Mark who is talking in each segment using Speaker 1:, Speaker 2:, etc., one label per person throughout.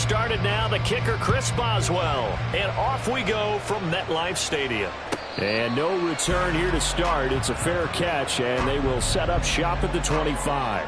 Speaker 1: started now. The kicker, Chris Boswell. And off we go from MetLife Stadium. And no return here to start. It's a fair catch, and they will set up shop at the 25.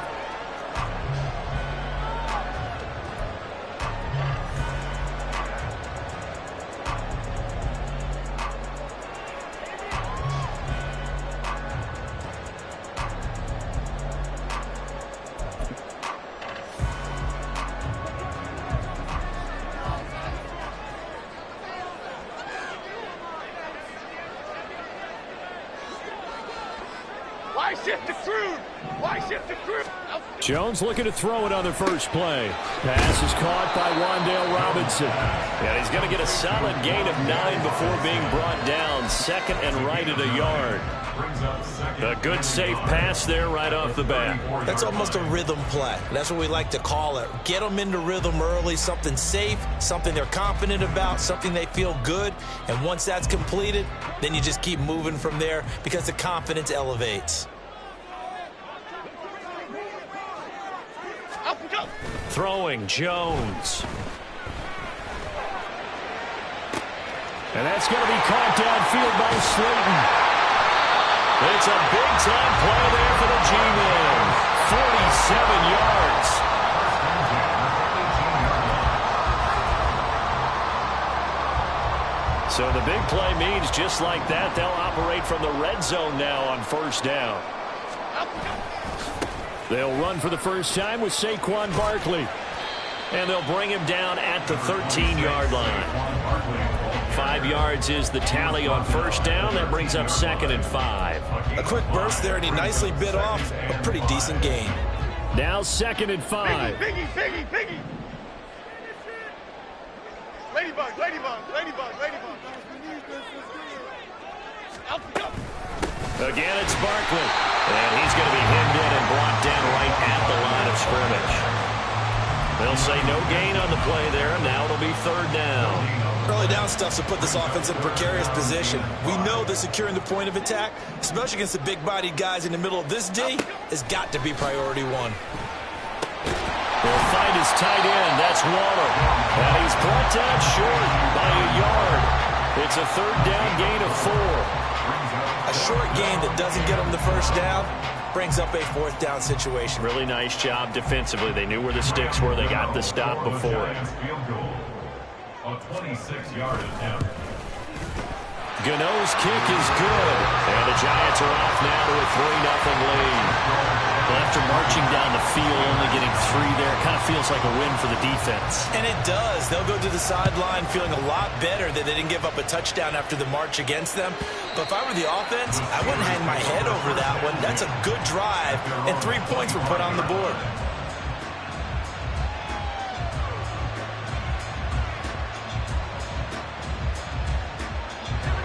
Speaker 1: Jones looking to throw it on the first play. Pass is caught by Wan'Dale Robinson. And he's going to get a solid gain of 9 before being brought down. Second and right at a yard. A good safe pass there right off the bat.
Speaker 2: That's almost a rhythm play. That's what we like to call it. Get them into rhythm early, something safe, something they're confident about, something they feel good. And once that's completed, then you just keep moving from there because the confidence elevates.
Speaker 1: Throwing Jones. And that's going to be caught downfield by Slayton. It's a big-time play there for the G-Men. 47 yards. So the big play means just like that, they'll operate from the red zone now on first down. They'll run for the first time with Saquon Barkley. And they'll bring him down at the 13-yard line. 5 yards is the tally on first down. That brings up 2nd and 5.
Speaker 2: A quick burst there, and he nicely bit off a pretty decent gain.
Speaker 1: Now 2nd and 5.
Speaker 3: Piggy. Ladybug.
Speaker 1: Again, it's Barkley. And he's going to be hemmed in and brought down right at the line of scrimmage. They'll say no gain on the play there. Now it'll be 3rd down.
Speaker 2: Early down stuff to put this offense in a precarious position. We know that securing the point of attack, especially against the big-bodied guys in the middle of this D, has got to be priority 1.
Speaker 1: They'll find his tight end. That's Waller. And he's brought down short by a yard. It's a 3rd down gain of 4.
Speaker 2: A short gain that doesn't get them the first down brings up a 4th down situation.
Speaker 1: Really nice job defensively. They knew where the sticks were. They got the stop before it.
Speaker 4: A 26-yard attempt.
Speaker 1: Gano's kick is good. And the Giants are off now to a 3-0 lead. After marching down the field, only getting 3 there, kind of feels like a win for the defense.
Speaker 2: And it does. They'll go to the sideline feeling a lot better that they didn't give up a touchdown after the march against them. But if I were the offense, I wouldn't hang my head over that one. That's a good drive, and 3 points were put on the board.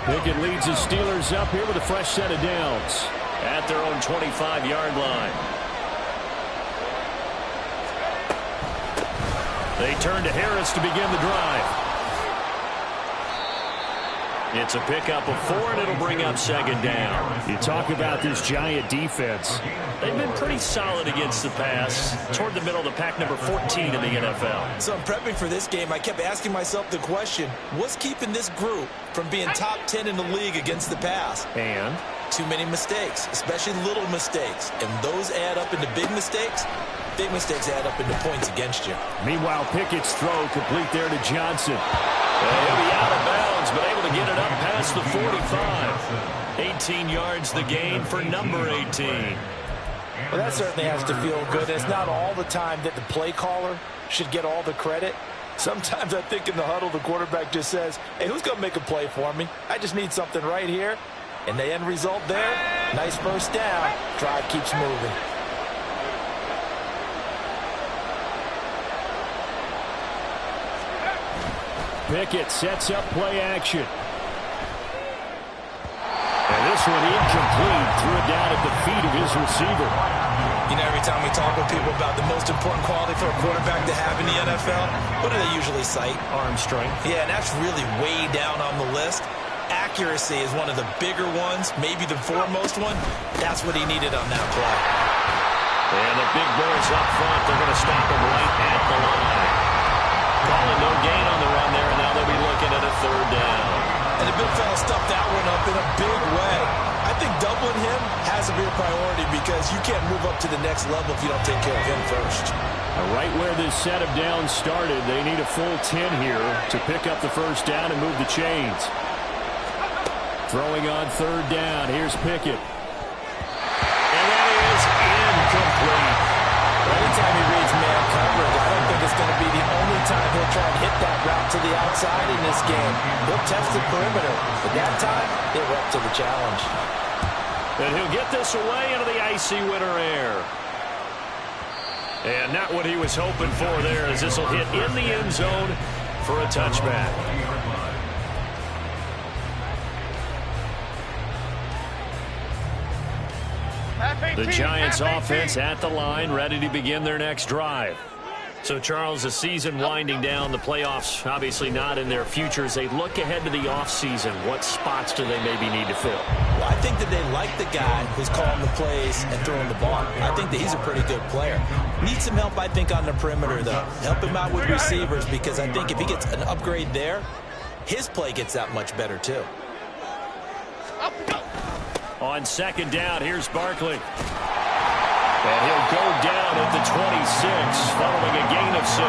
Speaker 1: Pickett leads the Steelers up here with a fresh set of downs at their own 25-yard line. They turn to Harris to begin the drive. It's a pickup of 4, and it'll bring up 2nd down. You talk about this Giant defense. They've been pretty solid against the pass. Toward the middle of the pack, number 14 in the NFL.
Speaker 2: So I'm prepping for this game. I kept asking myself the question, what's keeping this group from being top 10 in the league against the pass?
Speaker 1: And?
Speaker 2: Too many mistakes, especially little mistakes. And those add up into big mistakes. Big mistakes add up into points against you.
Speaker 1: Meanwhile, Pickett's throw complete there to Johnson. He'll be out of bounds, but able to get it up past the 45. 18 yards the gain for number 18.
Speaker 5: Well, that certainly has to feel good. It's not all the time that the play caller should get all the credit. Sometimes I think in the huddle, the quarterback just says, hey, who's going to make a play for me? I just need something right here. And the end result there, nice first down. Drive keeps moving.
Speaker 1: Pickett sets up play action. And this one incomplete. Threw it down at the feet of his receiver.
Speaker 2: You know, every time we talk with people about the most important quality for a quarterback to have in the NFL, what do they usually cite?
Speaker 1: Arm strength.
Speaker 2: Yeah, and that's really way down on the list. Accuracy is one of the bigger ones, maybe the foremost one. That's what he needed on that play.
Speaker 1: And the big boys up front, they're going to stop him right at the line. Calling
Speaker 2: up in a big way. I think doubling him has to be a priority because you can't move up to the next level if you don't take care of him first.
Speaker 1: Right where this set of downs started, they need a full 10 here to pick up the first down and move the chains. Throwing on third down. Here's Pickett. And that is incomplete.
Speaker 5: Anytime he reads man coverage, I don't think it's going to be the only time he'll try and hit that route to the outside in this game. He'll test the perimeter, but that time, they were up to the challenge.
Speaker 1: And he'll get this away into the icy winter air. And not what he was hoping for there, as this will hit in the end zone for a touchback. The Giants offense at the line, ready to begin their next drive. So, Charles, the season winding down, the playoffs obviously not in their future. As they look ahead to the offseason, what spots do they maybe need to fill?
Speaker 2: Well, I think that they like the guy who's calling the plays and throwing the ball. I think that he's a pretty good player. Needs some help, I think, on the perimeter, though. Help him out with receivers, because I think if he gets an upgrade there, his play gets that much better, too.
Speaker 1: On second down, here's Barkley. And he'll go down at the 26, following a gain of 6.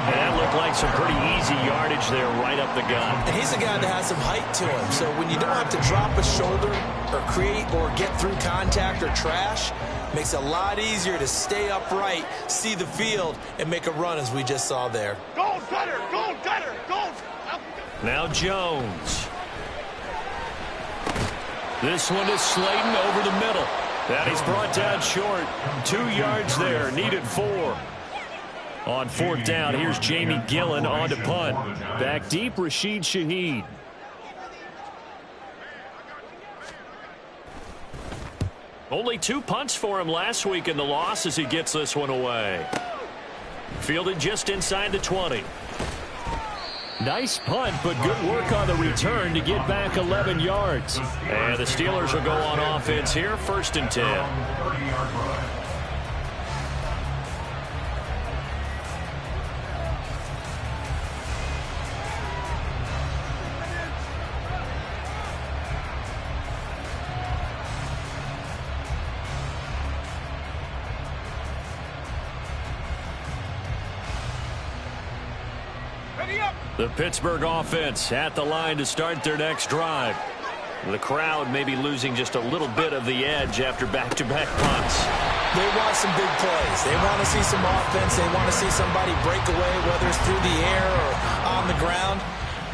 Speaker 1: And that looked like some pretty easy yardage there right up the gut.
Speaker 2: And he's a guy that has some height to him. So when you don't have to drop a shoulder or create or get through contact or trash, makes it a lot easier to stay upright, see the field, and make a run as we just saw there.
Speaker 3: Go, Gutter! Go, Gutter! Go!
Speaker 1: Now Jones. This one is Slayton over the middle. That he's brought down short. 2 yards there, needed 4. On fourth down, here's Jamie Gillen on to punt. Back deep, Rashid Shaheed. Only 2 punts for him last week in the loss as he gets this one away. Fielded just inside the 20. Nice punt, but good work on the return to get back 11 yards. And the Steelers will go on offense here, 1st and 10.
Speaker 4: 30-yard run.
Speaker 1: The Pittsburgh offense at the line to start their next drive. The crowd may be losing just a little bit of the edge after back-to-back punts.
Speaker 2: They want some big plays. They want to see some offense. They want to see somebody break away, whether it's through the air or on the ground.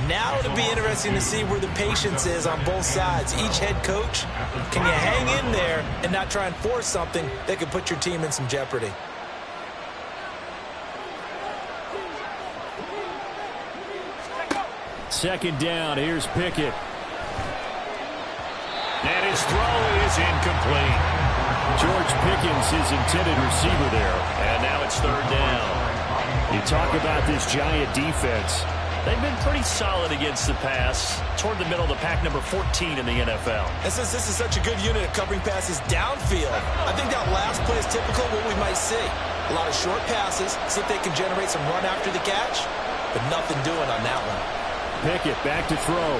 Speaker 2: Now it'll be interesting to see where the patience is on both sides. Each head coach, can you hang in there and not try and force something that could put your team in some jeopardy?
Speaker 1: Second down, here's Pickett. And his throw is incomplete. George Pickens, his intended receiver there. And now it's third down. You talk about this Giant defense. They've been pretty solid against the pass. Toward the middle of the pack, number 14 in the NFL.
Speaker 2: And since this is such a good unit of covering passes downfield, I think that last play is typical of what we might see. A lot of short passes, see if they can generate some run after the catch, but nothing doing on that one.
Speaker 1: Pickett back to throw.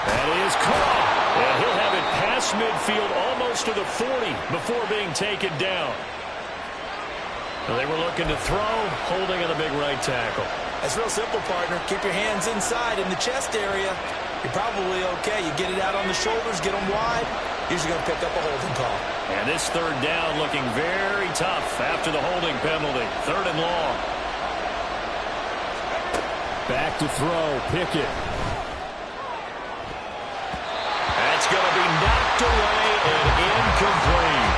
Speaker 1: That is caught. And he'll have it past midfield almost to the 40 before being taken down. Well, they were looking to throw, holding on the big right tackle.
Speaker 2: That's real simple, partner. Keep your hands inside in the chest area. You're probably okay. You get it out on the shoulders, get them wide. Usually going to pick up a holding call.
Speaker 1: And this third down looking very tough after the holding penalty. 3rd and long. Back to throw, Pickett. That's going to be knocked away and incomplete.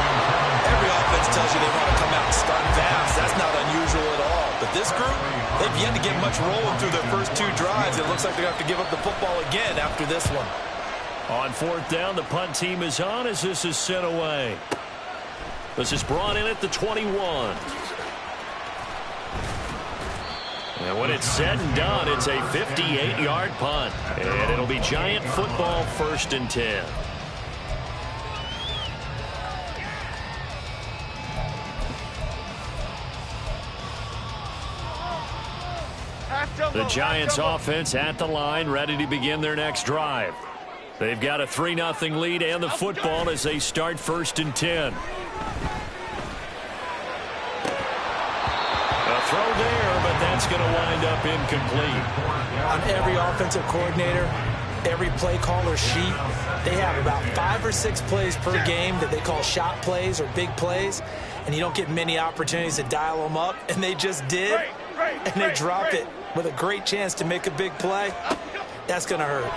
Speaker 2: Every offense tells you they want to come out and start fast. That's not unusual at all. But this group, they've yet to get much rolling through their first 2 drives. It looks like they're going to have to give up the football again after this one.
Speaker 1: On 4th down, the punt team is on as this is sent away. This is brought in at the 21. And when it's said and done, it's a 58-yard punt. And it'll be Giant football, 1st and 10. The Giants offense at the line, ready to begin their next drive. They've got a 3-0 lead and the football as they start 1st and 10. A throw there, but that's going to wind up incomplete.
Speaker 2: On every offensive coordinator, every play caller sheet, they have about 5 or 6 plays per game that they call shot plays or big plays, and you don't get many opportunities to dial them up, and they just did, and they drop it with a great chance to make a big play. That's going to hurt.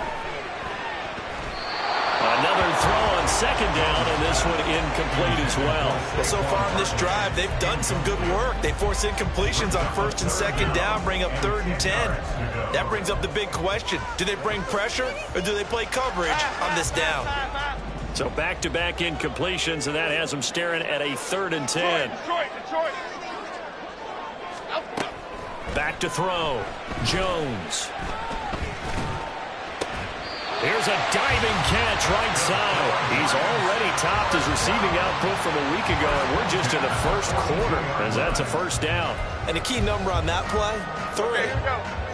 Speaker 1: Another throw on 2nd down, and this one incomplete as well.
Speaker 2: Well, so far in this drive, they've done some good work. They force incompletions on 1st and 2nd down, bring up 3rd and 10. That brings up the big question. Do they bring pressure, or do they play coverage on this down?
Speaker 1: So back-to-back incompletions, and that has them staring at a 3rd and 10. Back to throw. Jones. Here's a diving catch right side. He's already topped his receiving output from a week ago, and we're just in the 1st quarter, as that's a 1st down.
Speaker 2: And the key number on that play, 3.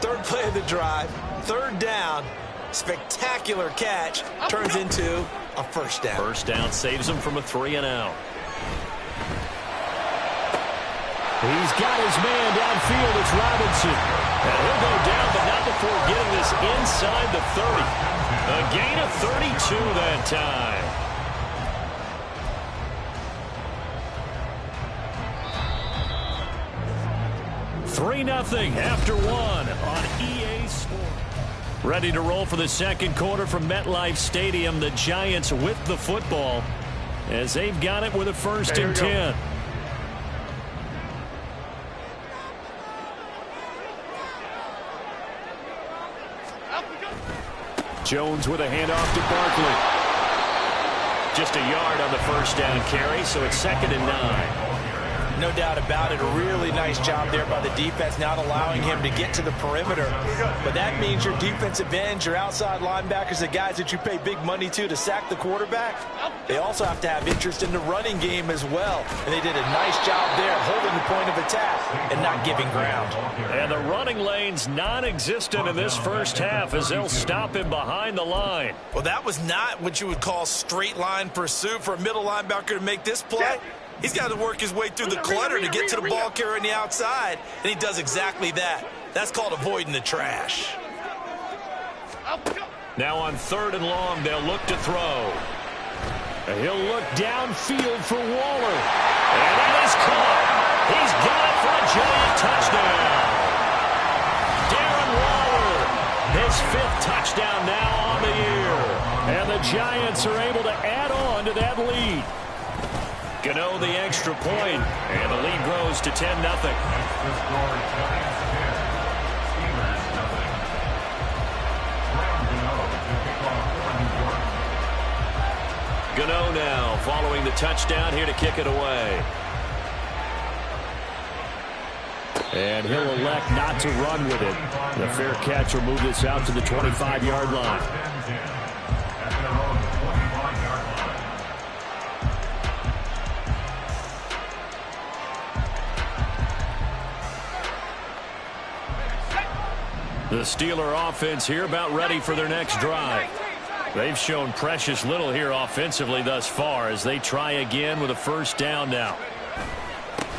Speaker 2: 3rd play of the drive, 3rd down, spectacular catch, turns into a 1st down.
Speaker 1: 1st down saves him from a 3-and-out. He's got his man downfield. It's Robinson. And he'll go down, but not before getting this inside the 30. A gain of 32 that time. $3-0 after 1 on EA Sports. Ready to roll for the 2nd quarter from MetLife Stadium. The Giants with the football as they've got it with a 1st and 10. Jones with a handoff to Barkley. Just a yard on the 1st down carry, so it's 2nd and 9.
Speaker 2: No doubt about it. A really nice job there by the defense, not allowing him to get to the perimeter. But that means your defensive ends, your outside linebackers, the guys that you pay big money to sack the quarterback, they also have to have interest in the running game as well. And they did a nice job there, holding the point of attack and not giving ground.
Speaker 1: And the running lane's non-existent in this 1st half as they'll stop him behind the line.
Speaker 2: Well, that was not what you would call straight line pursuit for a middle linebacker to make this play. He's got to work his way through the clutter to get to the ball carrier on the outside, and he does exactly that. That's called avoiding the trash.
Speaker 1: Now on 3rd and long, they'll look to throw. And he'll look downfield for Waller. And that is caught. He's got it for a giant touchdown. Darren Waller, his 5th touchdown now on the year. And the Giants are able to add on to that lead. Gano the extra point, and the lead grows to 10-0. Gano now following the touchdown here to kick it away. And he'll elect not to run with it. The fair catch will move this out to the 25-yard line. The Steeler offense here about ready for their next drive. They've shown precious little here offensively thus far as they try again with a 1st down now.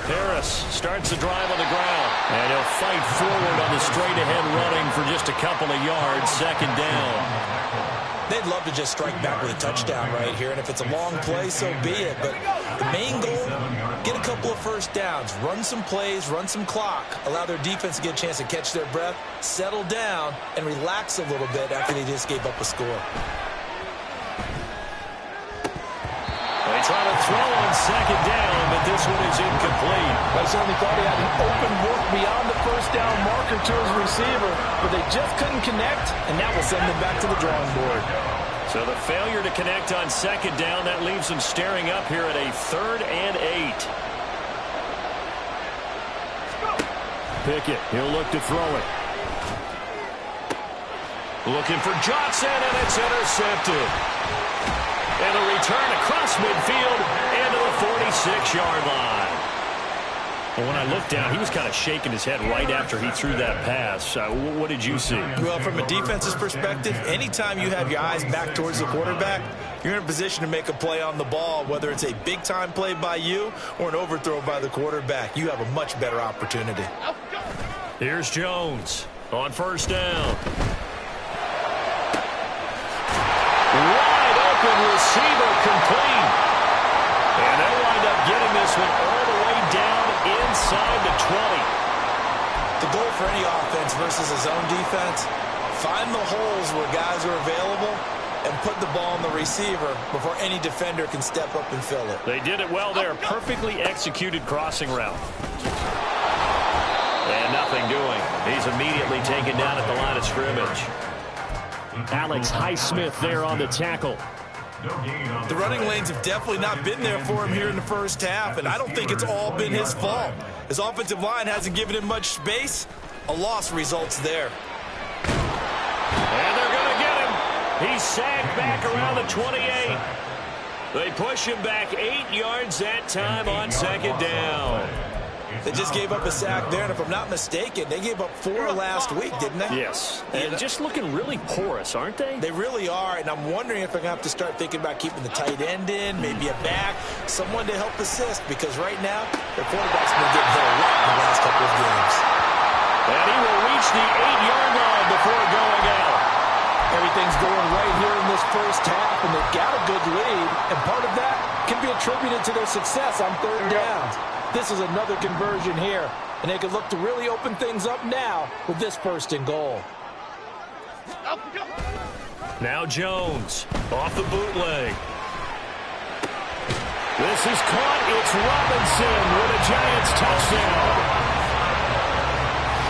Speaker 1: Harris starts the drive on the ground, and he'll fight forward on the straight-ahead running for just a couple of yards, 2nd down.
Speaker 2: They'd love to just strike back with a touchdown right here, and if it's a long play, so be it. But the main goal, get a couple of 1st downs, run some plays, run some clock, allow their defense to get a chance to catch their breath, settle down, and relax a little bit after they just gave up a score.
Speaker 1: They try to throw on 2nd down, but this one is incomplete.
Speaker 5: I certainly thought he had an open look beyond the 1st down marker to his receiver, but they just couldn't connect, and that will send them back to the drawing board.
Speaker 1: So the failure to connect on 2nd down, that leaves them staring up here at a 3rd and 8. Pickett, he'll look to throw it. Looking for Johnson, and it's intercepted. And a return across midfield into the 46-yard line. Well, when I looked down, he was kind of shaking his head right after he threw that pass. What did you see?
Speaker 2: Well, from a defense's perspective, anytime you have your eyes back towards the quarterback, you're in a position to make a play on the ball, whether it's a big-time play by you or an overthrow by the quarterback. You have a much better opportunity.
Speaker 1: Here's Jones on first down. Wide open receiver complete. And they wind up getting this one all the way down inside the 20.
Speaker 2: The goal for any offense versus a zone defense, find the holes where guys are available and put the ball on the receiver before any defender can step up and fill it.
Speaker 1: They did it well there. Perfectly executed crossing route. And nothing doing. He's immediately taken down at the line of scrimmage. Alex Highsmith there on the tackle.
Speaker 2: The running lanes have definitely not been there for him here in the first half, and I don't think it's all been his fault. His offensive line hasn't given him much space. A loss results there.
Speaker 1: And they're going to get him. He's sagged back around the 28. They push him back 8 yards that time on second down.
Speaker 2: They just gave up a sack there, and if I'm not mistaken, they gave up 4 last week, didn't they?
Speaker 1: Yes. And just looking really porous, aren't they?
Speaker 2: They really are, and I'm wondering if I'm going to have to start thinking about keeping the tight end in, maybe a back, someone to help assist, because right now, their quarterback's been getting hit a lot in the last couple of games.
Speaker 1: And he will reach the 8-yard line before going out.
Speaker 5: Everything's going right here in this first half, and they've got a good lead, and part of that can be attributed to their success on third down. This is another conversion here, and they can look to really open things up now with this first and goal.
Speaker 1: Now Jones off the bootleg. This is caught. It's Robinson with a Giants touchdown.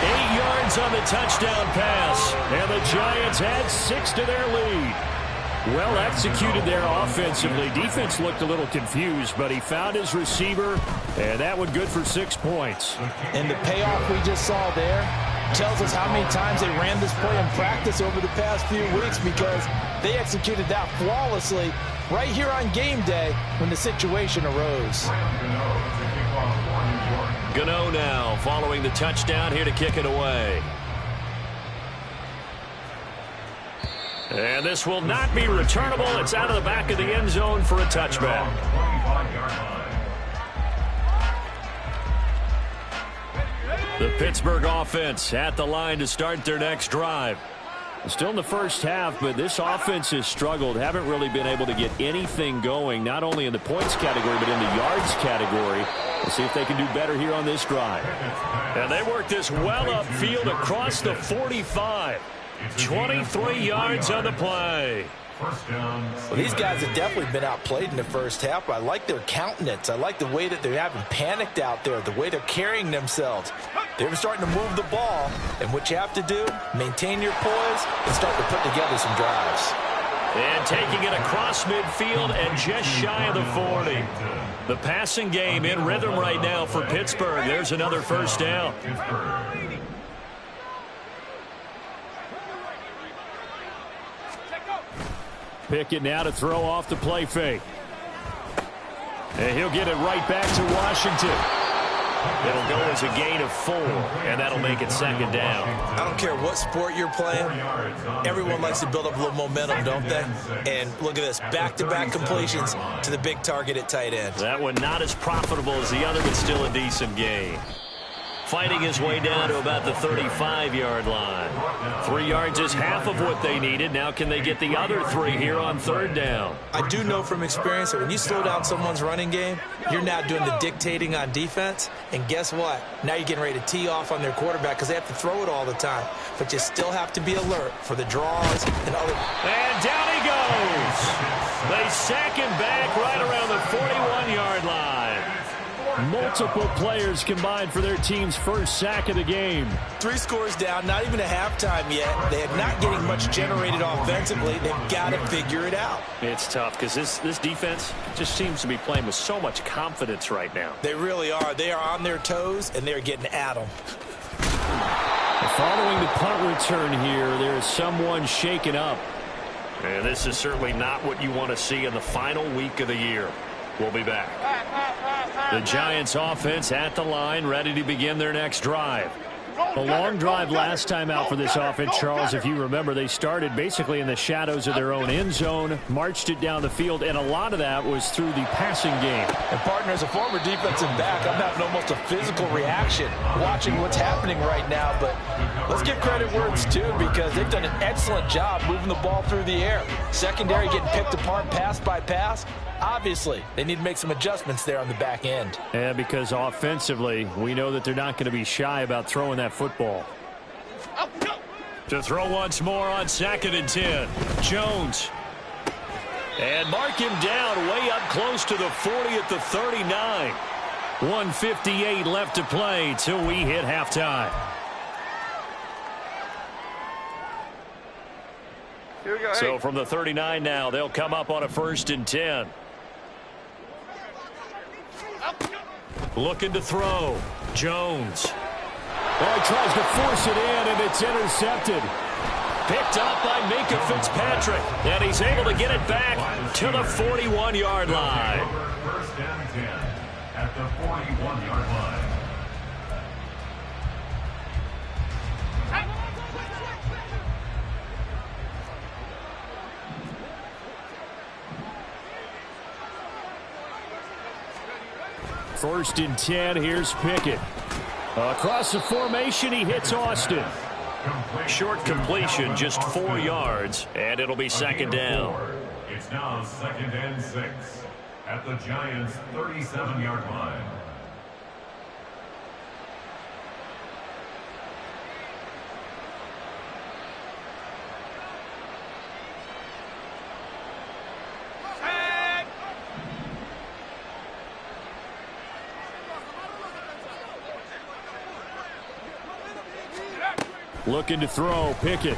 Speaker 1: 8 yards on the touchdown pass, and the Giants add 6 to their lead. Well executed there offensively. Defense looked a little confused, but he found his receiver, and that one good for 6 points.
Speaker 5: And the payoff we just saw there tells us how many times they ran this play in practice over the past few weeks, because they executed that flawlessly right here on game day when the situation arose.
Speaker 1: Gano now following the touchdown here to kick it away. And this will not be returnable. It's out of the back of the end zone for a touchback. The Pittsburgh offense at the line to start their next drive. Still in the first half, but this offense has struggled. Haven't really been able to get anything going, not only in the points category, but in the yards category. We'll see if they can do better here on this drive. And they work this well upfield across the 45. 23 yards on the play.
Speaker 5: Well, these guys have definitely been outplayed in the first half, but I like their countenance. I like the way that they're having panicked out there, the way they're carrying themselves. They're starting to move the ball, and what you have to do, maintain your poise and start to put together some drives.
Speaker 1: And taking it across midfield and just shy of the 40. The passing game in rhythm right now for Pittsburgh. There's another first down. Pickett now to throw off the play fake. And he'll get it right back to Washington. It'll go as a gain of 4, and that'll make it second down.
Speaker 2: I don't care what sport you're playing. Everyone likes to build up a little momentum, don't they? And look at this, back-to-back completions to the big target at tight end.
Speaker 1: That one not as profitable as the other, but still a decent gain. Fighting his way down to about the 35-yard line. 3 yards is half of what they needed. Now can they get the other 3 here on third down?
Speaker 2: I do know from experience that when you slow down someone's running game, you're now doing the dictating on defense. And guess what? Now you're getting ready to tee off on their quarterback because they have to throw it all the time. But you still have to be alert for the draws and other.
Speaker 1: And down he goes. They sack him back right around the 41-yard line. Multiple players combined for their team's first sack of the game.
Speaker 2: 3 scores down, not even a halftime yet. They are not getting much generated offensively. They've got to figure it out.
Speaker 1: It's tough because this defense just seems to be playing with so much confidence right now.
Speaker 2: They really are. They are on their toes, and they're getting at them.
Speaker 1: Following the punt return here, there is someone shaken up. And this is certainly not what you want to see in the final week of the year. We'll be back. The Giants offense at the line, ready to begin their next drive. The long drive last time out for this offense, Charles, if you remember, they started basically in the shadows of their own end zone, marched it down the field, and a lot of that was through the passing game.
Speaker 5: And, partner, as a former defensive back, I'm having almost a physical reaction watching what's happening right now. But let's give credit where it's due, because they've done an excellent job moving the ball through the air. Secondary getting picked apart pass by pass. Obviously, they need to make some adjustments there on the back end.
Speaker 1: Yeah, because offensively, we know that they're not going to be shy about throwing that football. To throw once more on 2nd and 10. Jones. And mark him down way up close to the 40 at the 39. 1:58 left to play till we hit halftime.
Speaker 3: Here we go.
Speaker 1: So from the 39 now, they'll come up on a 1st and 10. Looking to throw. Jones. Oh, he tries to force it in, and it's intercepted. Picked up by Minka Fitzpatrick. And he's able to get it back to the 41-yard line.
Speaker 4: First and 10 at the 41-yard line.
Speaker 1: First and 10, here's Pickett. Across the formation, he hits Austin. Short completion, just 4 yards, and it'll be 2nd down.
Speaker 4: It's now 2nd and 6 at the Giants' 37-yard line.
Speaker 1: Looking to throw, Pickett.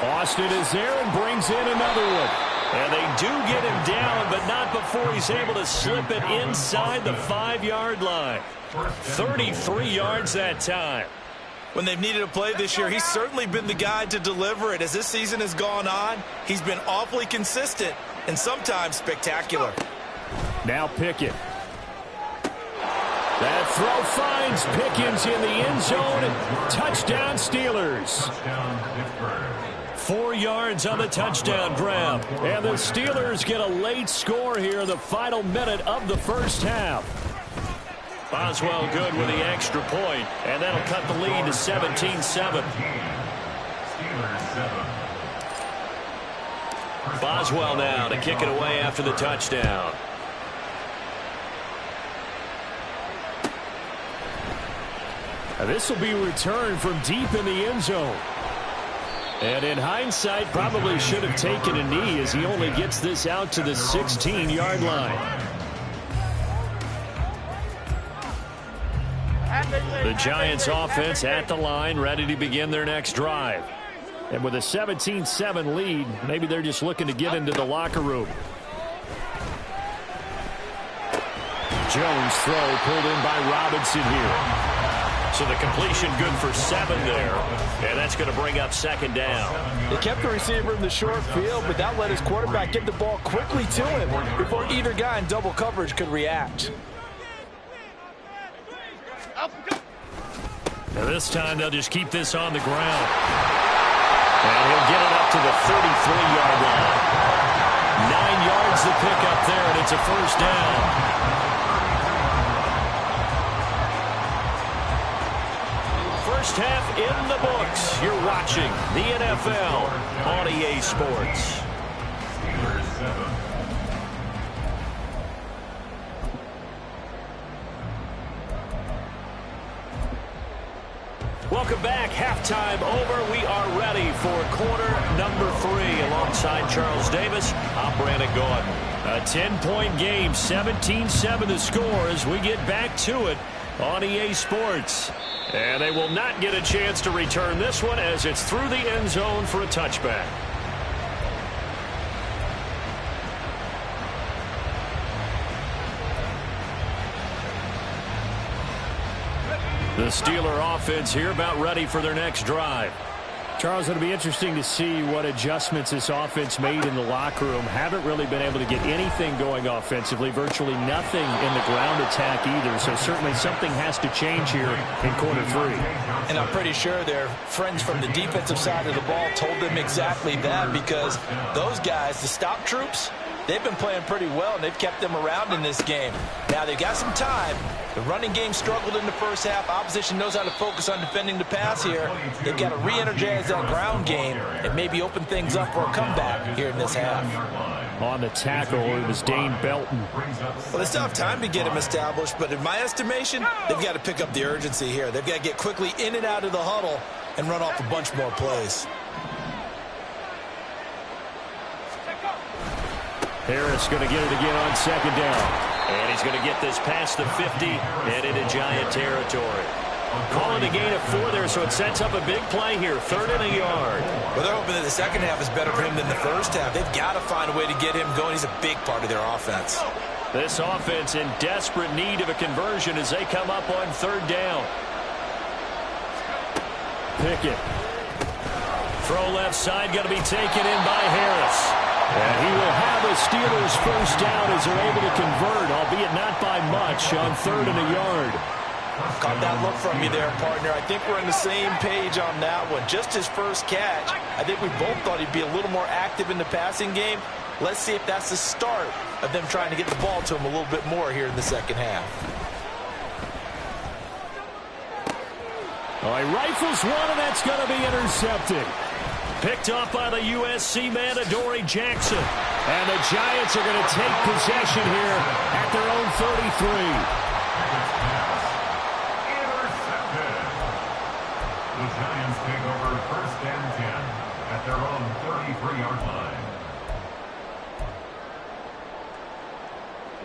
Speaker 1: Austin is there and brings in another one. And they do get him down, but not before he's able to slip it inside the 5-yard line. 33 yards that time.
Speaker 2: When they've needed a play this year, he's certainly been the guy to deliver it. As this season has gone on, he's been awfully consistent and sometimes spectacular.
Speaker 1: Now Pickett. That throw finds Pickens in the end zone. Touchdown Steelers. 4 yards on the touchdown grab. And the Steelers get a late score here in the final minute of the first half. Boswell good with the extra point, and that'll cut the lead to 17-7. Boswell now to kick it away after the touchdown. This will be returned from deep in the end zone. And in hindsight, probably should have taken a knee as he only gets this out to the 16-yard line. The Giants offense at the line, ready to begin their next drive. And with a 17-7 lead, maybe they're just looking to get into the locker room. Jones throw pulled in by Robinson here. So the completion good for 7 there. And that's going to bring up 2nd down.
Speaker 5: They kept the receiver in the short field, but that let his quarterback get the ball quickly to him before either guy in double coverage could react.
Speaker 1: Now this time they'll just keep this on the ground. And he'll get it up to the 33-yard line. 9 yards to pick up there, and it's a 1st down. First half in the books. You're watching the NFL on EA Sports. Welcome back. Halftime over. We are ready for quarter number 3. Alongside Charles Davis, I'm Brandon Gordon. A 10-point game, 17-7 the score as we get back to it on EA Sports. And they will not get a chance to return this one as it's through the end zone for a touchback. The Steeler offense here about ready for their next drive. Charles, it'll be interesting to see what adjustments this offense made in the locker room. Haven't really been able to get anything going offensively, virtually nothing in the ground attack either. So certainly something has to change here in quarter 3.
Speaker 5: And I'm pretty sure their friends from the defensive side of the ball told them exactly that, because those guys, the stop troops, they've been playing pretty well, and they've kept them around in this game. Now, they've got some time. The running game struggled in the first half. Opposition knows how to focus on defending the pass here. They've got to re-energize that ground game and maybe open things up for a comeback here in this half.
Speaker 1: On the tackle, it was Dane Belton.
Speaker 2: Well, they still have time to get him established, but in my estimation, they've got to pick up the urgency here. They've got to get quickly in and out of the huddle and run off a bunch more plays.
Speaker 1: Harris going to get it again on second down. And he's going to get this past the 50 and into Giant territory. Calling a gain of 4 there, so it sets up a big play here. 3rd and a yard.
Speaker 2: Well, they're hoping that the second half is better for him than the first half. They've got to find a way to get him going. He's a big part of their offense.
Speaker 1: This offense in desperate need of a conversion as they come up on 3rd down. Pickett. Throw left side, going to be taken in by Harris. And he will have a Steelers first down as they're able to convert, albeit not by much, on 3rd and a yard.
Speaker 5: Caught that look from you there, partner. I think we're on the same page on that one. Just his first catch. I think we both thought he'd be a little more active in the passing game. Let's see if that's the start of them trying to get the ball to him a little bit more here in the second half.
Speaker 1: All right, rifles one, and that's going to be intercepted. Picked off by the USC man, Adoree Jackson. And the Giants are going to take possession here at their own 33.
Speaker 4: Intercepted. The Giants take over 1st and 10 at their own 33-yard line.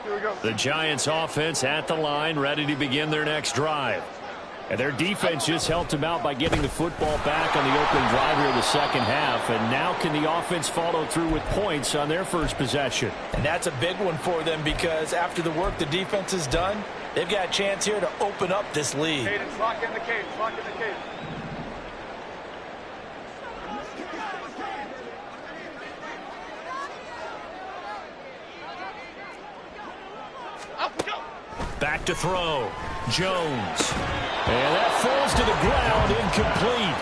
Speaker 3: Here we go.
Speaker 1: The Giants offense at the line, ready to begin their next drive. And their defense just helped them out by getting the football back on the opening drive here in the second half. And now can the offense follow through with points on their first possession?
Speaker 5: And that's a big one for them, because after the work the defense has done, they've got a chance here to open up this lead.
Speaker 3: Cadence, lock in the cage, lock in the cage. Up, go.
Speaker 1: Back to throw. Jones. And that falls to the ground, incomplete.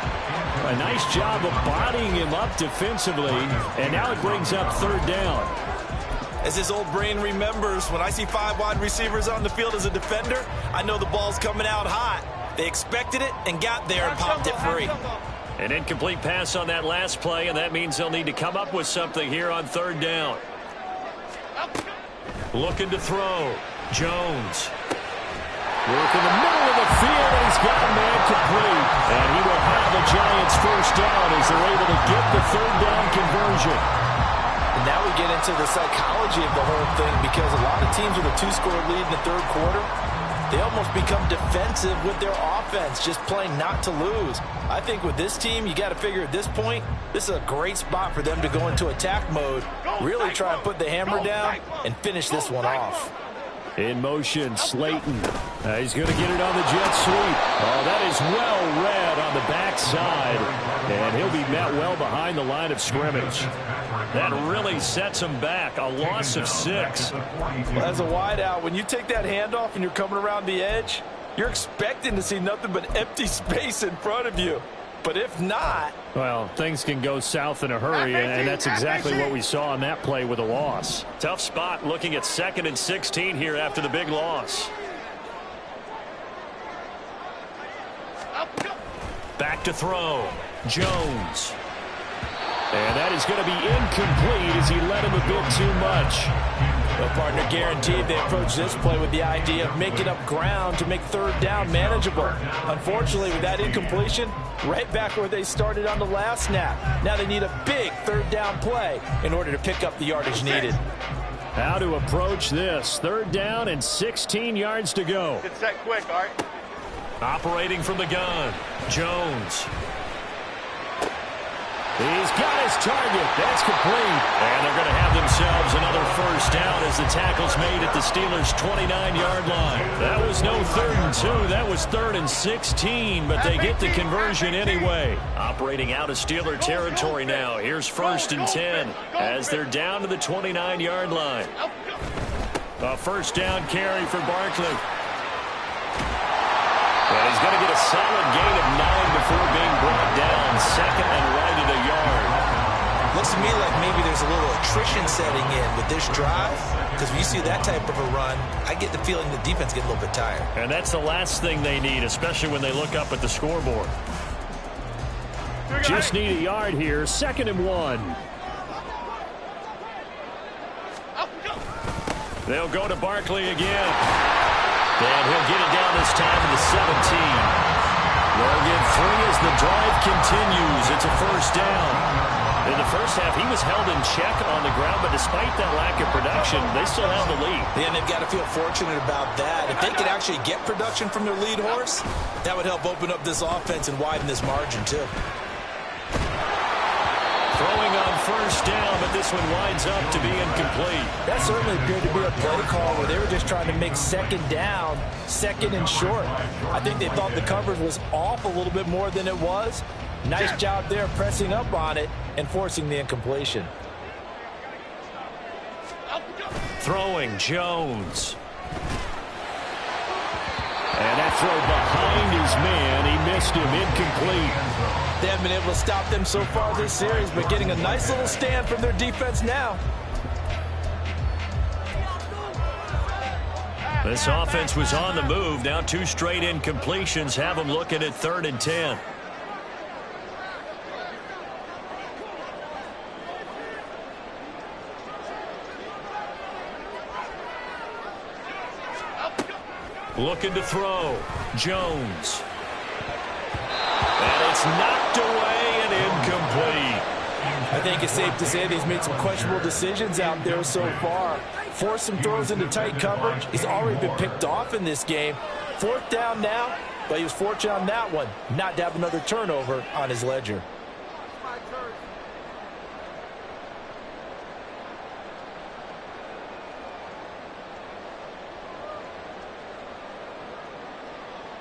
Speaker 1: A nice job of bodying him up defensively, and now it brings up 3rd down.
Speaker 2: As his old brain remembers, when I see 5 wide receivers on the field as a defender, I know the ball's coming out hot. They expected it and got there and popped it free.
Speaker 1: An incomplete pass on that last play, and that means they'll need to come up with something here on 3rd down. Looking to throw. Jones. Work in the middle of the field, and he's got a man complete. And he will have the Giants first down as they're able to get the 3rd down conversion.
Speaker 5: And now we get into the psychology of the whole thing, because a lot of teams with a 2-score lead in the 3rd quarter, they almost become defensive with their offense, just playing not to lose. I think with this team, you got to figure at this point, this is a great spot for them to go into attack mode, really try and put the hammer down and finish this one off.
Speaker 1: In motion, Slayton. He's going to get it on the jet sweep. Oh, that is well read on the backside. And he'll be met well behind the line of scrimmage. That really sets him back. A loss of 6.
Speaker 5: Well, as a wideout, when you take that handoff and you're coming around the edge, you're expecting to see nothing but empty space in front of you. But if not...
Speaker 1: well, things can go south in a hurry, and that's exactly what we saw on that play with a loss. Tough spot looking at 2nd and 16 here after the big loss. Back to throw. Jones. And that is going to be incomplete as he led him a bit too much.
Speaker 5: Well, partner, guaranteed they approach this play with the idea of making up ground to make 3rd down manageable. Unfortunately, with that incompletion, right back where they started on the last snap. Now they need a big 3rd down play in order to pick up the yardage needed.
Speaker 1: How to approach this. 3rd down and 16 yards to go.
Speaker 3: Get set quick, all right?
Speaker 1: Operating from the gun, Jones. He's got his target. That's complete. And they're going to have themselves another first down as the tackle's made at the Steelers' 29-yard line. That was no 3rd and 2. That was 3rd and 16, but they get the conversion anyway. Operating out of Steeler territory now. Here's 1st and 10 as they're down to the 29-yard line. A first down carry for Barkley. And he's going to get a solid gain of 9 before being brought down. 2nd and right at a yard.
Speaker 2: Looks to me like maybe there's a little attrition setting in with this drive, because when you see that type of a run, I get the feeling the defense gets a little bit tired.
Speaker 1: And that's the last thing they need, especially when they look up at the scoreboard. Just need a yard here. 2nd and 1. They'll go to Barkley again. And he'll get it down this time to the 17. They'll get 3 as the drive continues. It's a first down. In the first half, he was held in check on the ground, but despite that lack of production, they still have the lead.
Speaker 2: Yeah, and they've got to feel fortunate about that. If they could actually get production from their lead horse, that would help open up this offense and widen this margin, too.
Speaker 1: Throwing on first down, but this one winds up to be incomplete.
Speaker 5: That certainly appeared to be a play call where they were just trying to make 2nd down, 2nd and short. I think they thought the coverage was off a little bit more than it was. Nice job there pressing up on it and forcing the incompletion.
Speaker 1: Throwing Jones. And that throw behind his man. He missed him. Incomplete.
Speaker 5: They haven't been able to stop them so far this series, but getting a nice little stand from their defense now.
Speaker 1: This offense was on the move. Now 2 straight incompletions have them looking at 3rd and 10. Looking to throw. Jones. And it's knocked away and incomplete.
Speaker 5: I think it's safe to say that he's made some questionable decisions out there so far. Forced some throws into tight coverage. He's already been picked off in this game. 4th down now, but he was fortunate on that one not to have another turnover on his ledger.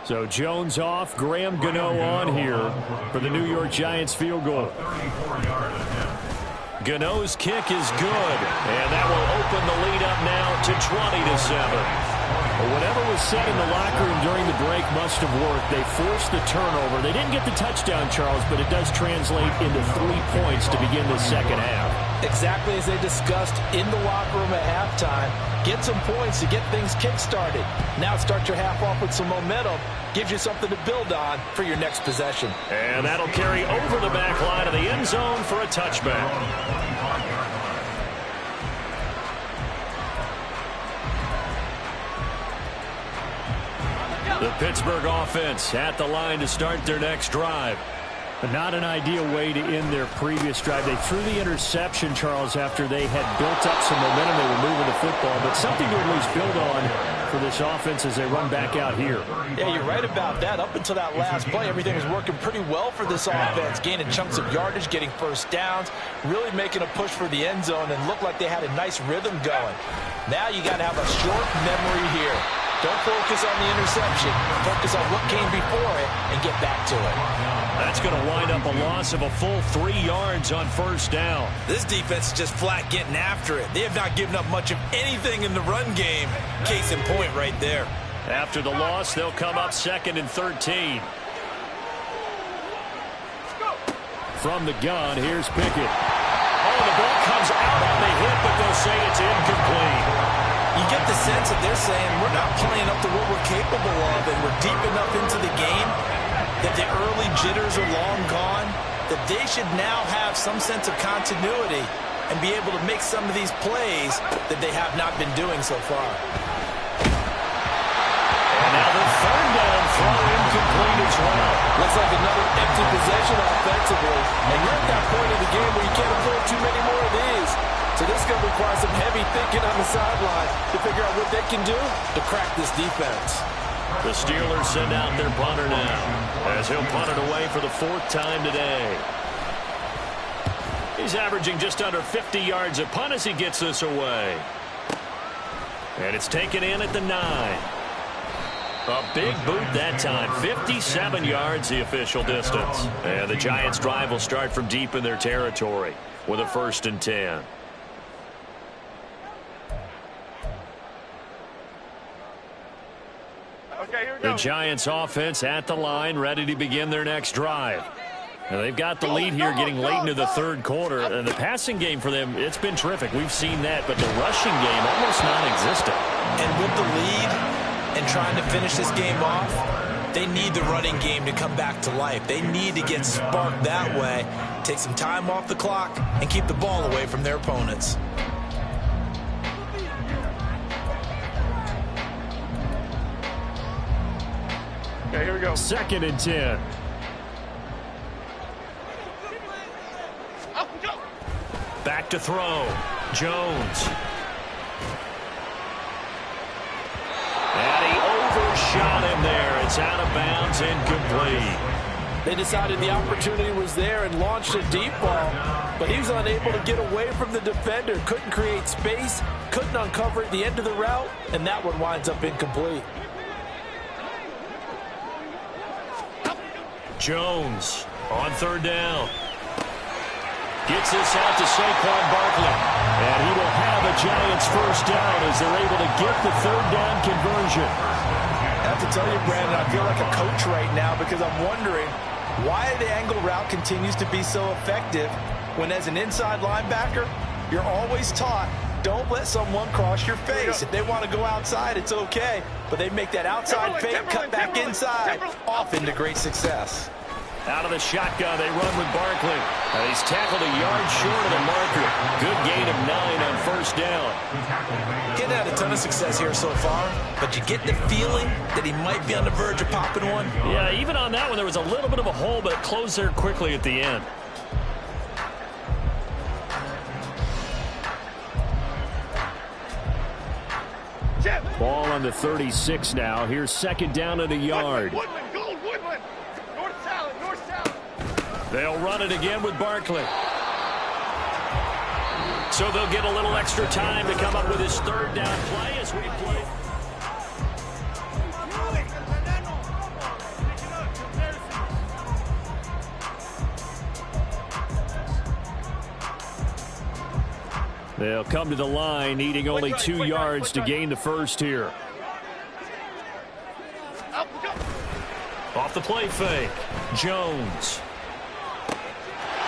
Speaker 1: So Jones off, Graham Gano on here for the New York Giants field goal. Gano's kick is good, and that will open the lead up now to 20-7. Whatever was said in the locker room during the break must have worked. They forced the turnover. They didn't get the touchdown, Charles, but it does translate into 3 points to begin the second half.
Speaker 5: Exactly as they discussed in the locker room at halftime. Get some points to get things kick-started. Now start your half off with some momentum. Gives you something to build on for your next possession.
Speaker 1: And that'll carry over the back line of the end zone for a touchback. The Pittsburgh offense at the line to start their next drive. But not an ideal way to end their previous drive. They threw the interception, Charles, after they had built up some momentum. They were moving the football, but something to at least build on for this offense as they run back out here.
Speaker 5: Yeah, you're right about that. Up until that last play, everything was working pretty well for this offense, gaining chunks of yardage, getting first downs, really making a push for the end zone, and looked like they had a nice rhythm going. Now you got to have a short memory here. Don't focus on the interception. Focus on what came before it and get back to it.
Speaker 1: That's going to wind up a loss of a full 3 yards on first down.
Speaker 2: This defense is just flat getting after it. They have not given up much of anything in the run game. Case in point right there.
Speaker 1: After the loss, they'll come up 2nd and 13. From the gun, here's Pickett. Oh, the ball comes out on the hit, but they'll say it's incomplete.
Speaker 2: You get the sense that they're saying we're not playing up to what we're capable of, and we're deep enough into the game that the early jitters are long gone, that they should now have some sense of continuity and be able to make some of these plays that they have not been doing so far.
Speaker 1: And now the 3rd down throw incomplete as well.
Speaker 5: Looks like another empty possession offensively. And you're at that point of the game where you can't afford too many more of these. So this is going to require some heavy thinking on the sideline to figure out what they can do to crack this defense.
Speaker 1: The Steelers send out their punter now as he'll punt it away for the 4th time today. He's averaging just under 50 yards a punt as he gets this away. And it's taken in at the 9. A big boot that time. 57 yards the official distance. And the Giants' drive will start from deep in their territory with a 1st and 10.
Speaker 3: Okay, here we go.
Speaker 1: The Giants' offense at the line, ready to begin their next drive. Now they've got the lead here getting late into the 3rd quarter. And the passing game for them, it's been terrific. We've seen that. But the rushing game, almost non-existent.
Speaker 2: And with the lead and trying to finish this game off, they need the running game to come back to life. They need to get sparked that way, take some time off the clock, and keep the ball away from their opponents.
Speaker 3: Okay, here we go.
Speaker 1: 2nd and 10. Back to throw. Jones. And he overshot him there. It's out of bounds, incomplete.
Speaker 5: They decided the opportunity was there and launched a deep ball, but he was unable to get away from the defender. Couldn't create space, couldn't uncover at the end of the route, and that one winds up incomplete.
Speaker 1: Jones on 3rd down. Gets this out to Saquon Barkley. And he will have a Giants 1st down as they're able to get the 3rd down conversion.
Speaker 5: I have to tell you, Brandon, I feel like a coach right now because I'm wondering why the angle route continues to be so effective when as an inside linebacker, you're always taught, don't let someone cross your face. If they want to go outside, it's okay. But they make that outside fake, cut back inside, often to great success.
Speaker 1: Out of the shotgun, they run with Barkley. And he's tackled a yard short of the marker. Good gain of 9 on 1st down.
Speaker 2: Getting had a ton of success here so far, but you get the feeling that he might be on the verge of popping one.
Speaker 1: Yeah, even on that one, there was a little bit of a hole, but it closed there quickly at the end. Ball on the 36 now. Here's 2nd down and a yard.
Speaker 3: Woodland, gold, Woodland. North Salad, North Salad.
Speaker 1: They'll run it again with Barkley. So they'll get a little extra time to come up with his 3rd down play as we play. They'll come to the line, needing only 2 yards to gain the 1st here. Off the play fake. Jones.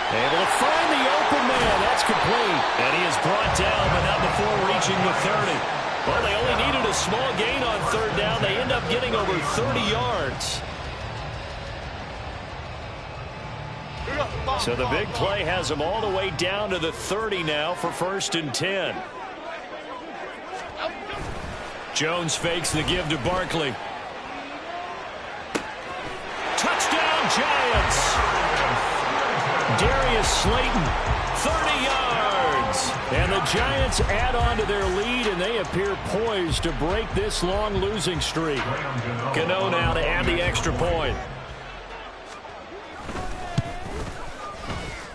Speaker 1: Able to find the open man. That's complete. And he is brought down, but not before reaching the 30. Well, they only needed a small gain on 3rd down. They end up getting over 30 yards. So the big play has them all the way down to the 30 now for 1st and 10. Jones fakes the give to Barkley. Touchdown, Giants! Darius Slayton, 30 yards. And the Giants add on to their lead, and they appear poised to break this long losing streak. Gano now to add the extra point.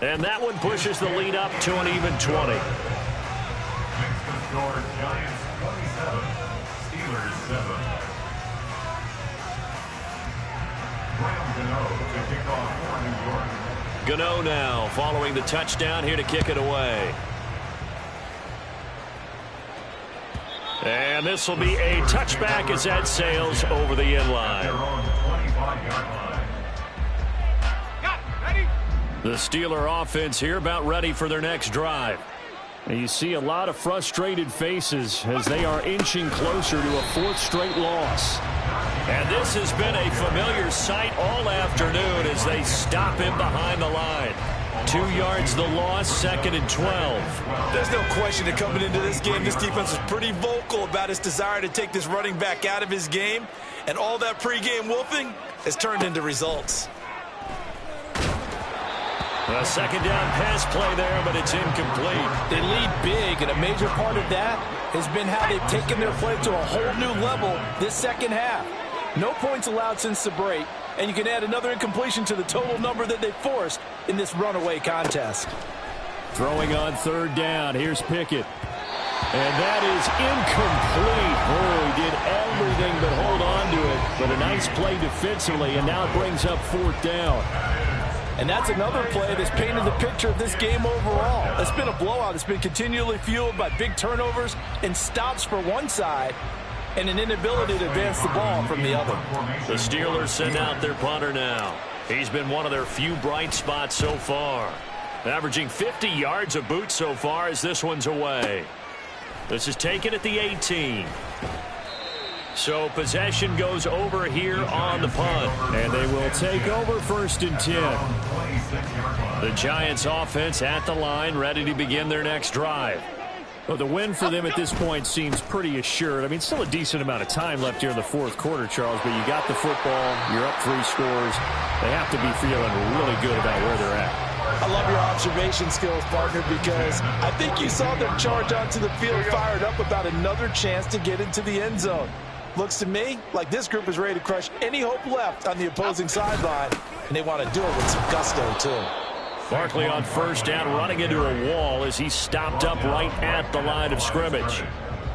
Speaker 1: And that one pushes the lead up to an even 20.
Speaker 4: Next to score, Giants 27, Steelers 7. Graham Gano to kick off for New York.
Speaker 1: Gano now following the touchdown here to kick it away. And this will be a touchback as that sails over the end line.
Speaker 4: Their own 25-yard line.
Speaker 1: The Steeler offense here about ready for their next drive. And you see a lot of frustrated faces as they are inching closer to a 4th straight loss. And this has been a familiar sight all afternoon as they stop him behind the line. 2 yards the loss, 2nd and 12.
Speaker 2: There's no question that coming into this game, this defense was pretty vocal about its desire to take this running back out of his game. And all that pregame wolfing has turned into results.
Speaker 1: A 2nd down pass play there, but it's incomplete.
Speaker 5: They lead big, and a major part of that has been how they've taken their play to a whole new level this 2nd half. No points allowed since the break, and you can add another incompletion to the total number that they forced in this runaway contest.
Speaker 1: Throwing on third down. Here's Pickett. And that is incomplete. Oh, he did everything but hold on to it. But a nice play defensively, and now it brings up fourth down.
Speaker 5: And that's another play that's painted the picture of this game overall. It's been a blowout. It's been continually fueled by big turnovers and stops for one side and an inability to advance the ball from the other.
Speaker 1: The Steelers send out their punter now. He's been one of their few bright spots so far. Averaging 50 yards a boot so far as this one's away. This is taken at the 18. So possession goes over here on the punt. And they will take over 1st and 10. The Giants offense at the line, ready to begin their next drive. Well, the win for them at this point seems pretty assured. I mean, still a decent amount of time left here in the fourth quarter, Charles, but you got the football, you're up 3 scores. They have to be feeling really good about where they're at.
Speaker 5: I love your observation skills, partner, because I think you saw them charge onto the field fired up about another chance to get into the end zone. Looks to me like this group is ready to crush any hope left on the opposing sideline, and they want to do it with some gusto, too.
Speaker 1: Barkley on first down, running into a wall as he's stopped up right at the line of scrimmage.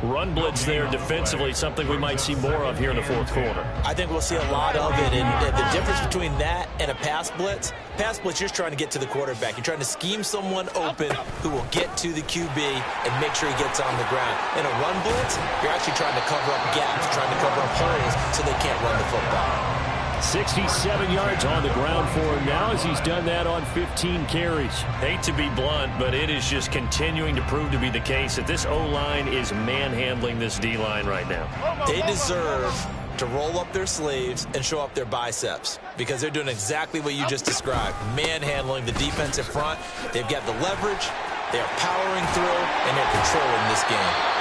Speaker 1: Run blitz there defensively, something we might see more of here in the fourth quarter.
Speaker 2: I think we'll see a lot of it, and the difference between that and a pass blitz, you're just trying to get to the quarterback. You're trying to scheme someone open who will get to the QB and make sure he gets on the ground. In a run blitz, you're actually trying to cover up gaps, trying to cover up holes so they can't run the football.
Speaker 1: 67 yards on the ground for him now as he's done that on 15 carries. Hate to be blunt, but it is just continuing to prove to be the case that this O-line is manhandling this D-line right now.
Speaker 2: They deserve to roll up their sleeves and show up their biceps because they're doing exactly what you just described, manhandling the defensive front. They've got the leverage, they're powering through, and they're controlling this game.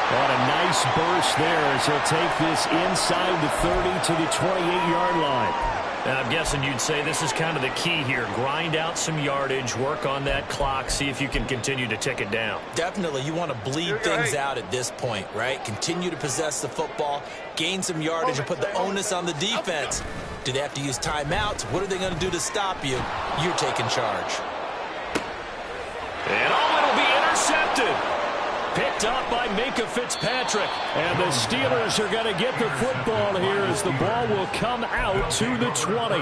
Speaker 1: What a nice burst there as he'll take this inside the 30 to the 28-yard line. And I'm guessing you'd say this is kind of the key here. Grind out some yardage, work on that clock, see if you can continue to tick it down.
Speaker 2: Definitely. You want to bleed things out at this point, right? Continue to possess the football, gain some yardage, and put the onus on the defense. Do they have to use timeouts? What are they going to do to stop you? You're taking charge.
Speaker 1: And it'll be intercepted. Picked up by Minkah Fitzpatrick. And the Steelers are going to get the football here as the ball will come out to the 20.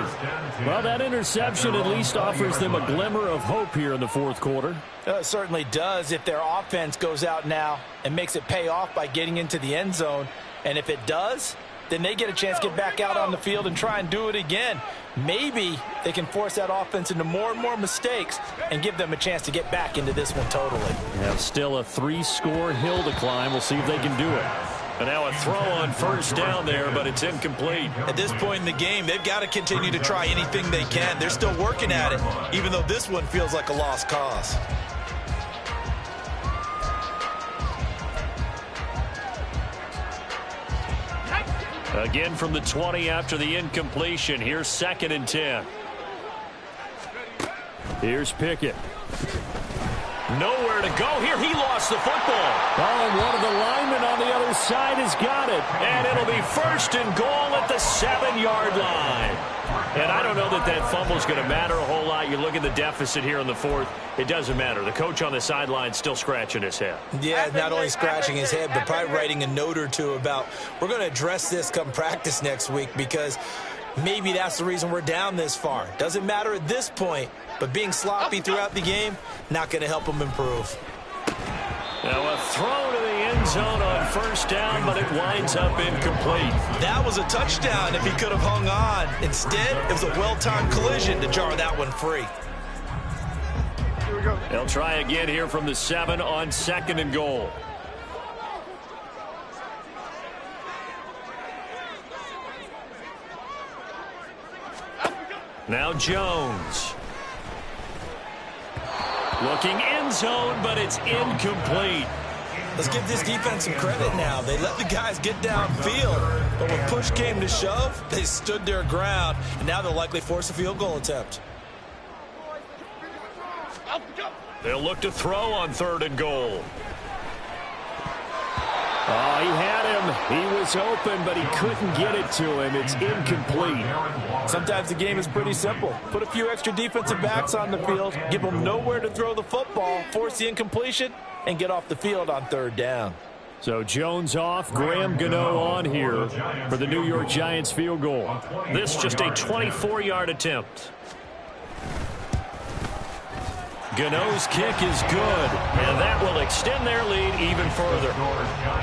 Speaker 1: Well, that interception at least offers them a glimmer of hope here in the fourth quarter.
Speaker 5: It certainly does if their offense goes out now and makes it pay off by getting into the end zone. And if it does, then they get a chance to get back out on the field and try and do it again. Maybe they can force that offense into more and more mistakes and give them a chance to get back into this one totally.
Speaker 1: Yeah, still a 3-score hill to climb. We'll see if they can do it. And now a throw on first down there, but it's incomplete.
Speaker 2: At this point in the game, they've got to continue to try anything they can. They're still working at it, even though this one feels like a lost cause.
Speaker 1: Again from the 20 after the incompletion. Here's 2nd and 10. Here's Pickett. Nowhere to go here. He lost the football. Oh, and one of the linemen on the other side has got it. And it'll be 1st and goal at the 7-yard line. And I don't know that that fumble's going to matter a whole lot. You look at the deficit here in the fourth. It doesn't matter. The coach on the sideline still scratching his head.
Speaker 2: Yeah, not only scratching his head, but probably writing a note or two about we're going to address this come practice next week because maybe that's the reason we're down this far. Doesn't matter at this point, but being sloppy throughout the game, not going to help them improve.
Speaker 1: Now a throw to the end zone on first down, but it winds up incomplete.
Speaker 2: That was a touchdown if he could have hung on. Instead, it was a well-timed collision to jar that one free.
Speaker 1: They'll try again here from the 7 on 2nd and goal. Now Jones. Looking end zone, but it's incomplete.
Speaker 2: Let's give this defense some credit now. They let the guys get downfield, but when push came to shove, they stood their ground, and now they'll likely force a field goal attempt.
Speaker 1: They'll look to throw on 3rd and goal. Oh, he had him. He was open, but he couldn't get it to him. It's incomplete.
Speaker 5: Sometimes the game is pretty simple. Put a few extra defensive backs on the field, give them nowhere to throw the football, force the incompletion, and get off the field on third down.
Speaker 1: So Jones off, Graham Gano on here for the New York Giants field goal.
Speaker 6: This just a 24-yard attempt.
Speaker 1: Gano's kick is good, and that will extend their lead even further.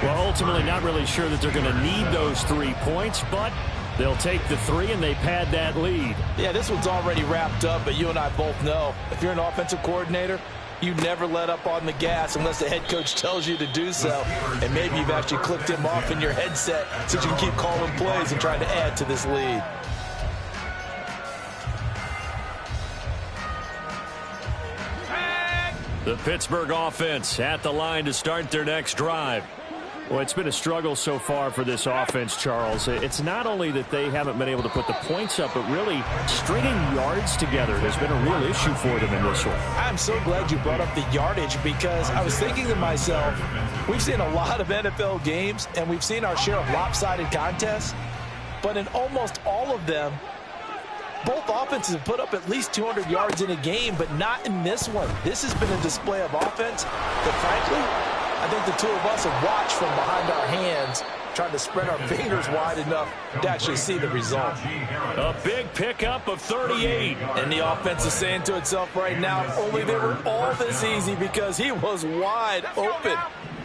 Speaker 1: Well, ultimately not really sure that they're going to need those 3 points, but they'll take the 3 and they pad that lead.
Speaker 5: Yeah, this one's already wrapped up, but you and I both know if you're an offensive coordinator, you never let up on the gas unless the head coach tells you to do so. And maybe you've actually clicked him off in your headset so you can keep calling plays and trying to add to this lead.
Speaker 1: The Pittsburgh offense at the line to start their next drive. Well, it's been a struggle so far for this offense, Charles. It's not only that they haven't been able to put the points up, but really stringing yards together has been a real issue for them in this one.
Speaker 5: I'm so glad you brought up the yardage because I was thinking to myself, we've seen a lot of NFL games and we've seen our share of lopsided contests, but in almost all of them, both offenses have put up at least 200 yards in a game, but not in this one. This has been a display of offense that, frankly, I think the two of us have watched from behind our hands, trying to spread our fingers wide enough to actually see the result.
Speaker 1: A big pickup of 38.
Speaker 5: And the offense is saying to itself right now, if only they were all this easy because he was wide open.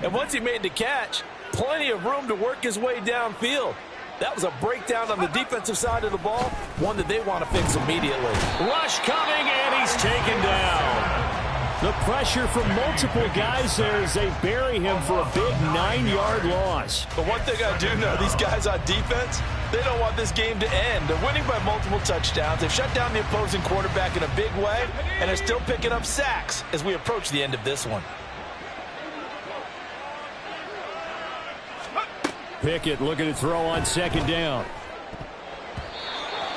Speaker 5: And once he made the catch, plenty of room to work his way downfield. That was a breakdown on the defensive side of the ball, one that they want to fix immediately.
Speaker 1: Rush coming, and he's taken down. The pressure from multiple guys there as they bury him for a big 9-yard loss.
Speaker 5: But one thing I do know, these guys on defense, they don't want this game to end. They're winning by multiple touchdowns. They've shut down the opposing quarterback in a big way, and they're still picking up sacks as we approach the end of this one.
Speaker 1: Pickett looking to throw on second down.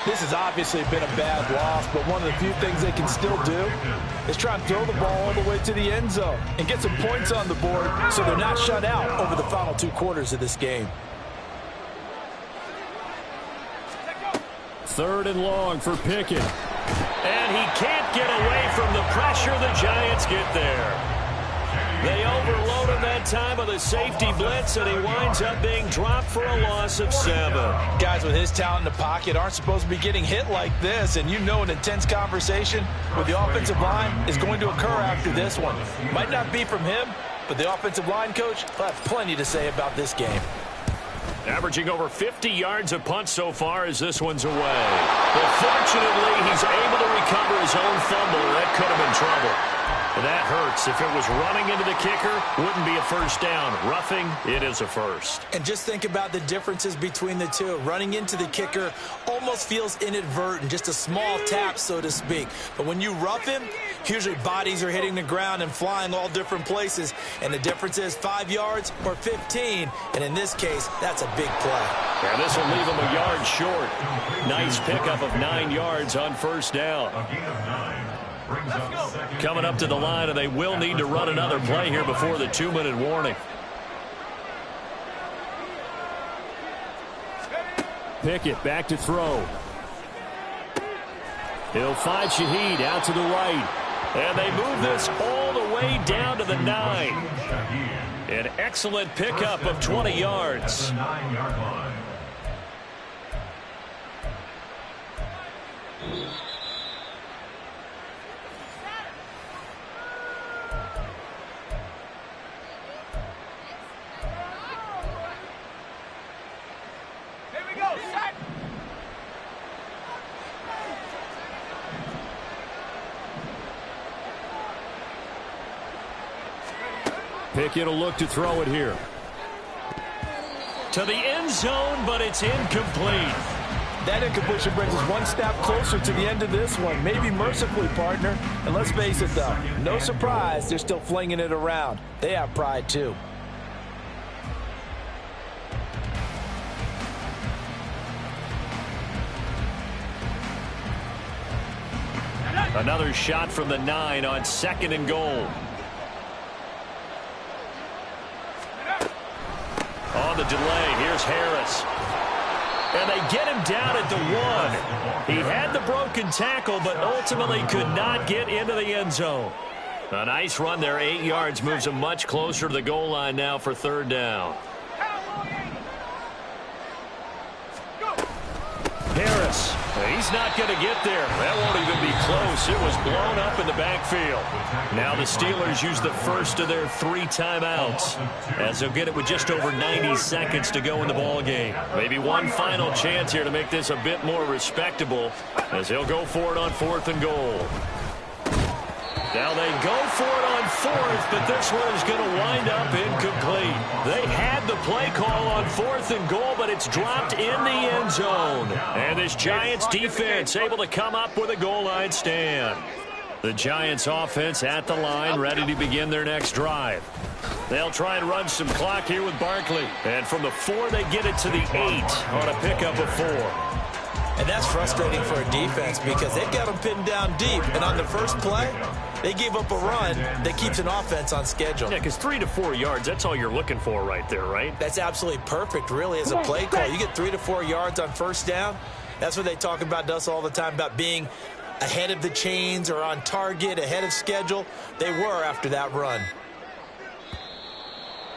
Speaker 5: This has obviously been a bad loss, but one of the few things they can still do is try and throw the ball all the way to the end zone and get some points on the board so they're not shut out over the final 2 quarters of this game.
Speaker 1: 3rd and long for Pickett. And he can't get away from the pressure. The Giants get there. They overload him that time with a safety blitz, and he winds up being dropped for a loss of 7.
Speaker 5: Guys with his talent in the pocket aren't supposed to be getting hit like this, and you know an intense conversation with the offensive line is going to occur after this one. Might not be from him, but the offensive line coach will have plenty to say about this game.
Speaker 1: Averaging over 50 yards a punt so far as this one's away. But fortunately, he's able to recover his own fumble. That could have been trouble. And that hurts. If it was running into the kicker, wouldn't be a first down. Roughing, it is a first.
Speaker 5: And just think about the differences between the two. Running into the kicker almost feels inadvertent, just a small tap, so to speak. But when you rough him, usually bodies are hitting the ground and flying all different places. And the difference is 5 yards or 15. And in this case, that's a big play.
Speaker 1: Yeah, this will leave him a yard short. Nice pickup of 9 yards on first down. Coming up to the line, and they will need to run another play here before the 2-minute warning. Pickett back to throw. He'll find Shaheed out to the right. And they move this all the way down to the 9. An excellent pickup of 20 yards. Pickett will look to throw it here. To the end zone, but it's incomplete.
Speaker 5: That incompletion brings us one step closer to the end of this one. Maybe mercifully, partner. And let's face it, though, no surprise, they're still flinging it around. They have pride, too.
Speaker 1: Another shot from the 9 on 2nd and goal. the delay. Here's Harris. And they get him down at the 1. He had the broken tackle, but ultimately could not get into the end zone. A nice run there, 8 yards, moves him much closer to the goal line now for 3rd down. Harris, he's not going to get there. That won't even be close. It was blown up in the backfield. Now the Steelers use the first of their 3 timeouts, as they'll get it with just over 90 seconds to go in the ball game. Maybe one final chance here to make this a bit more respectable, as they'll go for it on 4th and goal. Now they go for it on 4th, but this one is going to wind up incomplete. They had the play call on 4th and goal, but it's dropped in the end zone. And this Giants defense able to come up with a goal line stand. The Giants offense at the line, ready to begin their next drive. They'll try and run some clock here with Barkley. And from the 4, they get it to the 8 on a pickup of 4.
Speaker 2: And that's frustrating for a defense because they've got them pinned down deep. And on the first play, they gave up a run that keeps an offense on schedule.
Speaker 1: Yeah, because 3 to 4 yards, that's all you're looking for right there, right?
Speaker 2: That's absolutely perfect, really, as a play call. You get 3 to 4 yards on first down. That's what they talk about us all the time, about being ahead of the chains or on target, ahead of schedule. They were after that run.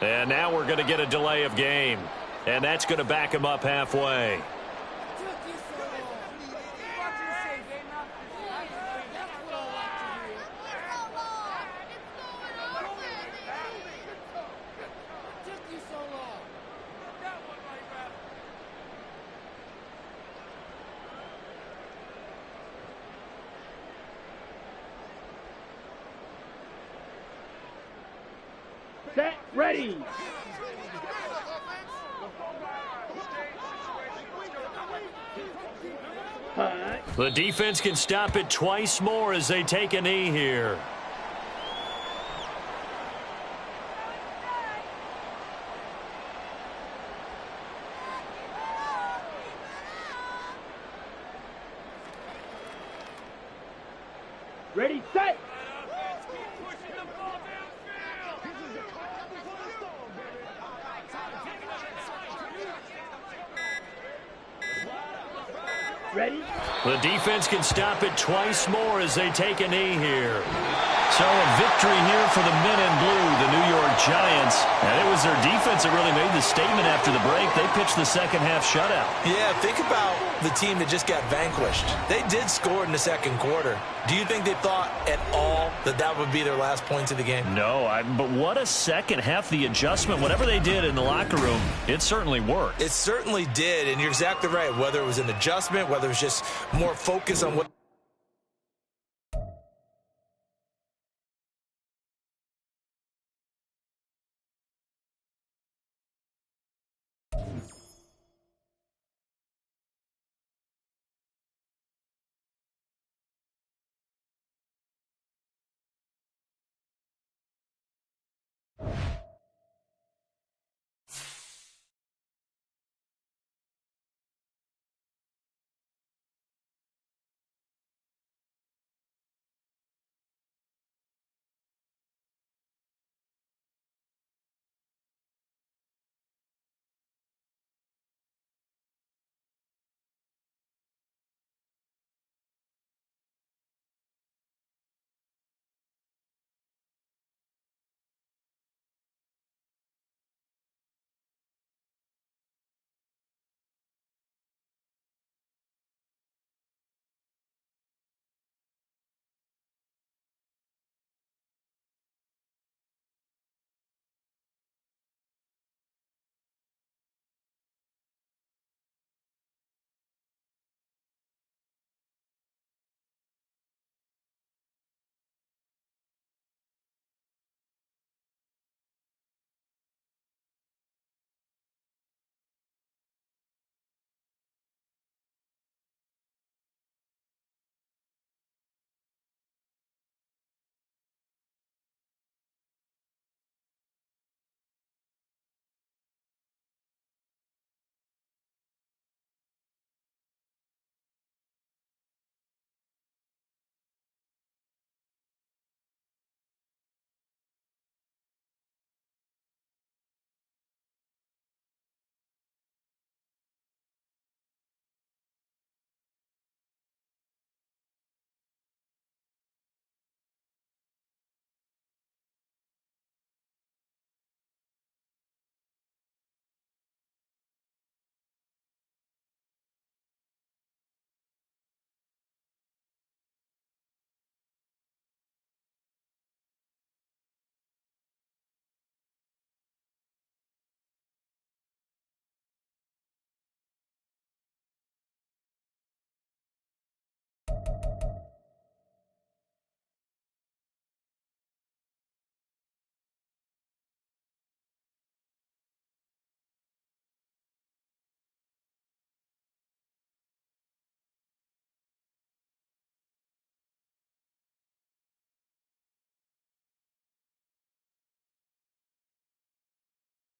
Speaker 1: And now we're going to get a delay of game. And that's going to back him up halfway.
Speaker 7: Set, ready.
Speaker 1: The defense can stop it twice more as they take a knee here.
Speaker 7: Ready, set. Ready?
Speaker 1: The defense can stop it twice more as they take a knee here. So a victory here for the men in blue, the New York Giants. And it was their defense that really made the statement after the break. They pitched the second half shutout.
Speaker 2: Yeah, think about the team that just got vanquished. They did score in the second quarter. Do you think they thought at all that that would be their last points of the game?
Speaker 1: No, but what a second half. The adjustment, whatever they did in the locker room, it certainly worked.
Speaker 2: It certainly did, and you're exactly right. Whether it was an adjustment, whether it was just more focus on what